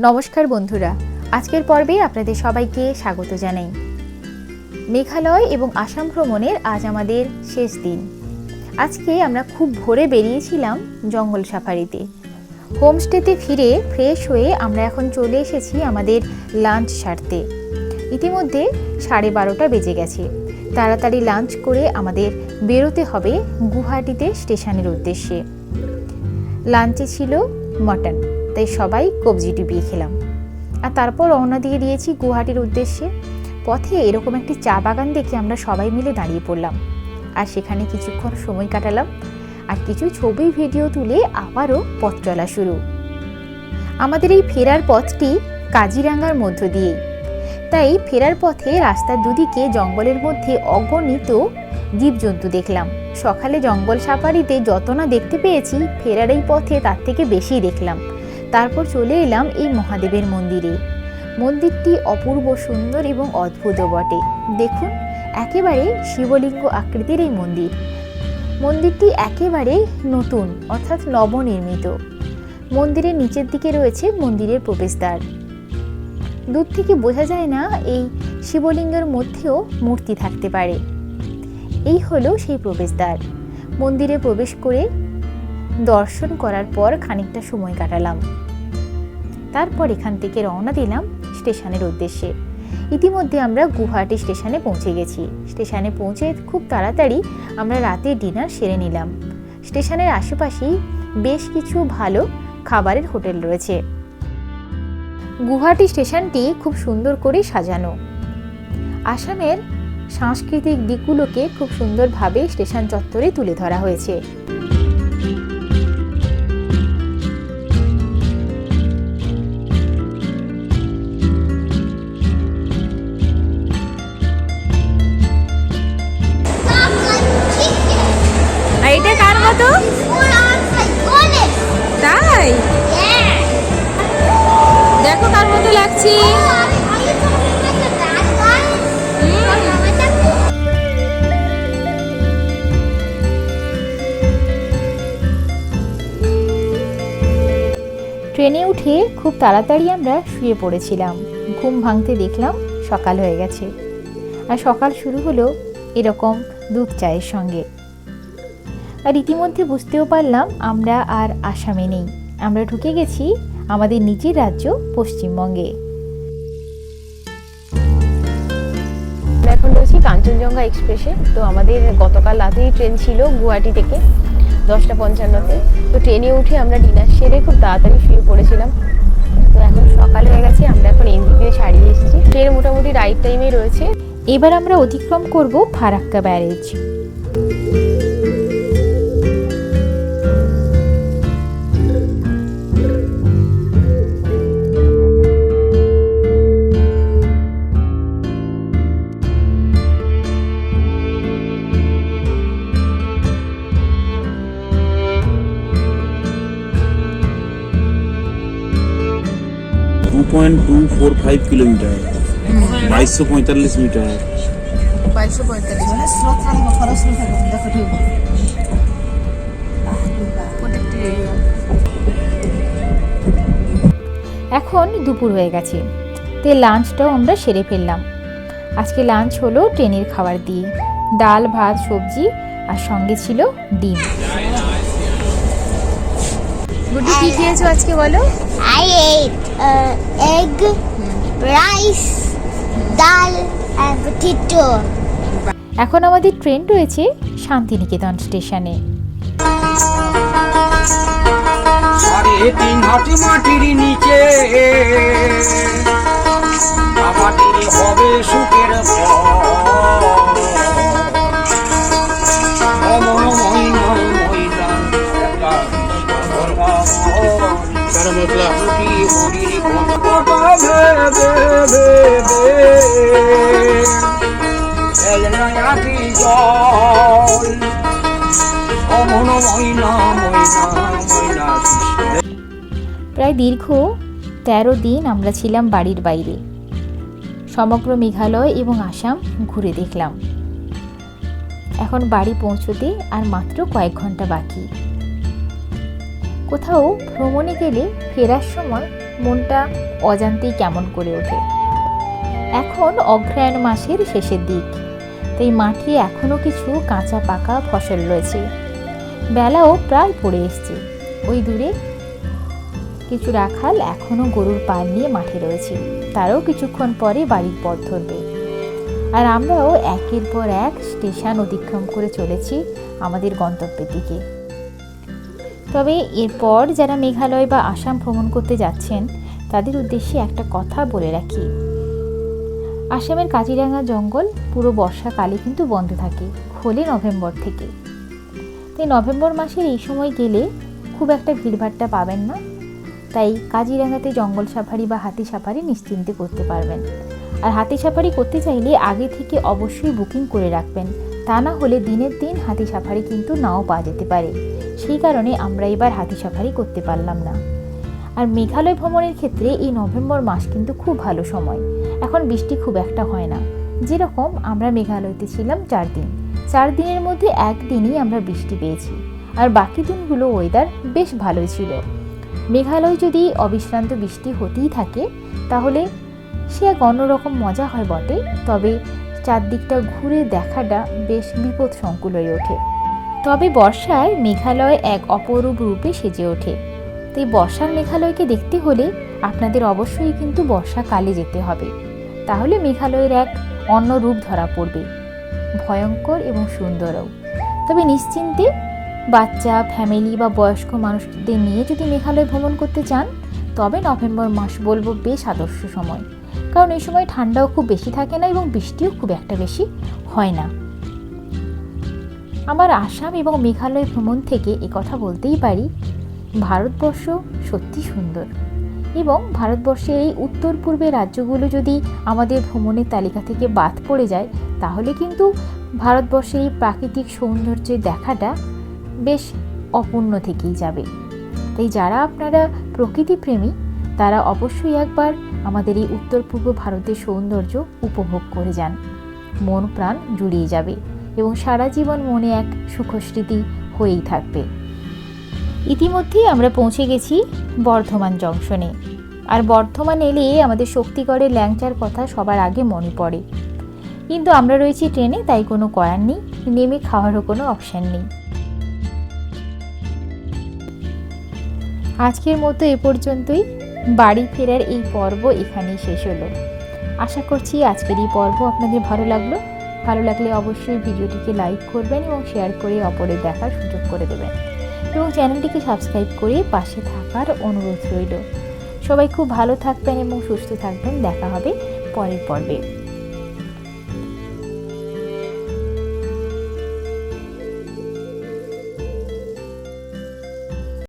নমস্কার বন্ধুরা, আজকের পর্বে আপনাদের সবাইকে স্বাগত জানাই। মেঘালয় এবং আসাম ভ্রমণের আজ আমাদের শেষ দিন। আজকে আমরা খুব ভোরে বেরিয়েছিলাম জঙ্গল সাফারিতে। হোমস্টেতে ফিরে ফ্রেশ হয়ে আমরা এখন চলে এসেছি আমাদের লাঞ্চ সারতে। ইতিমধ্যে 12:30 বেজে গেছে। তাড়াতাড়ি লাঞ্চ করে আমাদের বেরোতে হবে গুয়াহাটিতে স্টেশনের উদ্দেশ্যে। লাঞ্চে ছিল মটন, তাই সবাই কবজি ডুবিয়ে খেলাম। আর তারপর রওনা দিয়ে দিয়েছি গুয়াহাটির উদ্দেশ্যে। পথে এরকম একটি চা বাগান দেখে আমরা সবাই মিলে দাঁড়িয়ে পড়লাম আর সেখানে কিছুক্ষণ সময় কাটালাম আর কিছু ছবি ভিডিও তুলে আবারও পথ চলা শুরু। আমাদের এই ফেরার পথটি কাজিরাঙ্গার মধ্য দিয়েই, তাই ফেরার পথে রাস্তার দুদিকে জঙ্গলের মধ্যে অগণিত জীবজন্তু দেখলাম। সকালে জঙ্গল সাফারিতে যত না দেখতে পেয়েছি, ফেরার এই পথে তার থেকে বেশি দেখলাম। তারপর চলে এলাম এই মহাদেবের মন্দিরে। মন্দিরটি অপূর্ব সুন্দর এবং অদ্ভুত বটে। দেখুন, একেবারে শিবলিঙ্গ আকৃতির এই মন্দির। মন্দিরটি একেবারে নতুন, অর্থাৎ নবনির্মিত। মন্দিরের নিচের দিকে রয়েছে মন্দিরের প্রবেশদ্বার। দূর থেকে বোঝা যায় না এই শিবলিঙ্গের মধ্যেও মূর্তি থাকতে পারে। এই হলো সেই প্রবেশদ্বার। মন্দিরে প্রবেশ করে দর্শন করার পর খানিকটা সময় কাটালাম। তারপর এখান থেকে রওনা দিলাম স্টেশনের উদ্দেশ্যে। ইতিমধ্যে আমরা গুয়াহাটি স্টেশনে পৌঁছে গেছি। স্টেশনে পৌঁছে খুব তাড়াতাড়ি আমরা রাতে ডিনার সেরে নিলাম। স্টেশনের আশেপাশেই বেশ কিছু ভালো খাবারের হোটেল রয়েছে। গুয়াহাটি স্টেশনটি খুব সুন্দর করে সাজানো। আসামের সাংস্কৃতিক দিকগুলোকে খুব সুন্দরভাবে স্টেশন চত্বরে তুলে ধরা হয়েছে। এটা কার মতো? তাই দেখো কার মতো লাগছে। ট্রেনে উঠে খুব তাড়াতাড়ি আমরা শুয়ে পড়েছিলাম। ঘুম ভাঙতে দেখলাম সকাল হয়ে গেছে। আর সকাল শুরু হলো এরকম দুধ চায়ের সঙ্গে। আর ইতিমধ্যে বুঝতেও পারলাম আমরা আর আসামে নেই, আমরা ঢুকে গেছি আমাদের নিজের রাজ্য পশ্চিমবঙ্গে। এখন রয়েছি কাঞ্চনজঙ্ঘা এক্সপ্রেসে। তো আমাদের গতকাল রাতেই ট্রেন ছিল গুয়াহাটি থেকে 10:55-তে। তো ট্রেনে উঠে আমরা ডিনার সেরে খুব তাড়াতাড়ি শুয়ে পড়েছিলাম। তো এখন সকাল হয়ে গেছে, আমরা এখন এনজিপি ছাড়িয়ে এসেছি। ট্রেন মোটামুটি রাইট টাইমে রয়েছে। এবার আমরা অতিক্রম করব ফারাক্কা ব্যারেজ। (2.245 kilometre) 2245 metre. 2245। এখন দুপুর হয়ে গেছে, তো লাঞ্চটাও আমরা সেরে ফেললাম। আজকে লাঞ্চ হলো ট্রেনের খাবার দিয়ে, ডাল ভাত সবজি আর সঙ্গে ছিল ডিম। গুড্ডু কি খেয়েছো আজকে বলো? I ate egg, rice, dal and potato. এখন আমাদের ট্রেন রয়েছে শান্তিনিকেতন স্টেশনে। 3.5 হাত মাটির নিচে আমাদের হবে সুখের প্রায় দীর্ঘ 13 দিন আমরা ছিলাম বাড়ির বাইরে। সমগ্র মেঘালয় এবং আসাম ঘুরে দেখলাম। এখন বাড়ি পৌঁছতে আর মাত্র কয়েক ঘন্টা বাকি। কোথাও ভ্রমণে গেলে ফেরার সময় মনটা অজান্তেই কেমন করে ওঠে। এখন অগ্রহায়ণ মাসের শেষের দিক, তাই মাঠে এখনও কিছু কাঁচা পাকা ফসল রয়েছে। বেলাও প্রায় পড়ে এসছে। ওই দূরে কিছু রাখাল এখনও গরুর পাল নিয়ে মাঠে রয়েছে, তারাও কিছুক্ষণ পরে বাড়ির পথ ধরবে। আর আমরাও একের পর এক স্টেশন অতিক্রম করে চলেছি আমাদের গন্তব্যের দিকে। তবে এরপর যারা মেঘালয় বা আসাম ভ্রমণ করতে যাচ্ছেন তাদের উদ্দেশ্যে একটা কথা বলে রাখি। আসামের কাজিরাঙা জঙ্গল পুরো বর্ষাকালে কিন্তু বন্ধ থাকে, খোলে নভেম্বর থেকে। তাই নভেম্বর মাসের এই সময় গেলে খুব একটা ভিড়ভাট্টা পাবেন না। তাই কাজিরাঙাতে জঙ্গল সাফারি বা হাতি সাফারি নিশ্চিন্তে করতে পারবেন। আর হাতি সাফারি করতে চাইলে আগে থেকে অবশ্যই বুকিং করে রাখবেন, তা না হলে দিনের দিন হাতি সাফারি কিন্তু নাও পাওয়া যেতে পারে। সেই কারণে আমরা এবার হাতি সাফারি করতে পারলাম না। আর মেঘালয় ভ্রমণের ক্ষেত্রে এই নভেম্বর মাস কিন্তু খুব ভালো সময়। এখন বৃষ্টি খুব একটা হয় না। যেরকম আমরা মেঘালয়তে ছিলাম 4 দিন, 4 দিনের মধ্যে একদিনই আমরা বৃষ্টি পেয়েছি, আর বাকি দিনগুলো ওয়েদার বেশ ভালোই ছিল। মেঘালয় যদি অবিশ্রান্ত বৃষ্টি হতেই থাকে তাহলে সে এক অন্যরকম মজা হয় বটে, তবে চারদিকটা ঘুরে দেখাটা বেশ বিপদসংকুল হয়ে ওঠে। তবে বর্ষায় মেঘালয় এক অপরূপ রূপে সেজে ওঠে। তাই বর্ষার মেঘালয়কে দেখতে হলে আপনাদের অবশ্যই কিন্তু বর্ষাকালে যেতে হবে, তাহলে মেঘালয়ের এক অন্য রূপ ধরা পড়বে, ভয়ঙ্কর এবং সুন্দরও। তবে নিশ্চিন্তে বাচ্চা, ফ্যামিলি বা বয়স্ক মানুষদের নিয়ে যদি মেঘালয় ভ্রমণ করতে চান তবে নভেম্বর মাস বলবো বেশ আদর্শ সময়, কারণ এই সময় ঠান্ডাও খুব বেশি থাকে না এবং বৃষ্টিও খুব একটা বেশি হয় না। আমার আসাম এবং মেঘালয় ভ্রমণ থেকে কথা বলতেই পারি, ভারতবর্ষ সত্যি সুন্দর। এবং ভারতবর্ষের এই উত্তর পূর্বের রাজ্যগুলো যদি আমাদের ভ্রমণের তালিকা থেকে বাদ পড়ে যায় তাহলে কিন্তু ভারতবর্ষের এই প্রাকৃতিক সৌন্দর্যের দেখাটা বেশ অপূর্ণ থেকেই যাবে। তাই যারা আপনারা প্রকৃতিপ্রেমী তারা অবশ্যই একবার আমাদের এই উত্তর পূর্ব ভারতের সৌন্দর্য উপভোগ করে যান, মন প্রাণ জুড়িয়ে যাবে এবং সারা জীবন মনে এক সুখস্মৃতি হয়েই থাকবে। ইতিমধ্যেই আমরা পৌঁছে গেছি বর্ধমান জংশনে। আর বর্ধমান এলে আমাদের শক্তিগড়ের ল্যাংচার কথা সবার আগে মনে পড়ে, কিন্তু আমরা রয়েছি ট্রেনে, তাই কোনো করার নেই, নেমে খাওয়ারও কোনো অপশান নেই। আজকের মতো এ পর্যন্তই। বাড়ি ফেরার এই পর্ব এখানেই শেষ হলো। আশা করছি আজকের এই পর্ব আপনাদের ভালো লাগলো। ভালো লাগলে অবশ্যই ভিডিওটিকে লাইক করবেন এবং শেয়ার করে অপরের দেখার সুযোগ করে দেবেন এবং চ্যানেলটিকে সাবস্ক্রাইব করে পাশে থাকার অনুরোধ রইল। সবাই খুব ভালো থাকবেন এবং সুস্থ থাকবেন। দেখা হবে পরের পর্বে।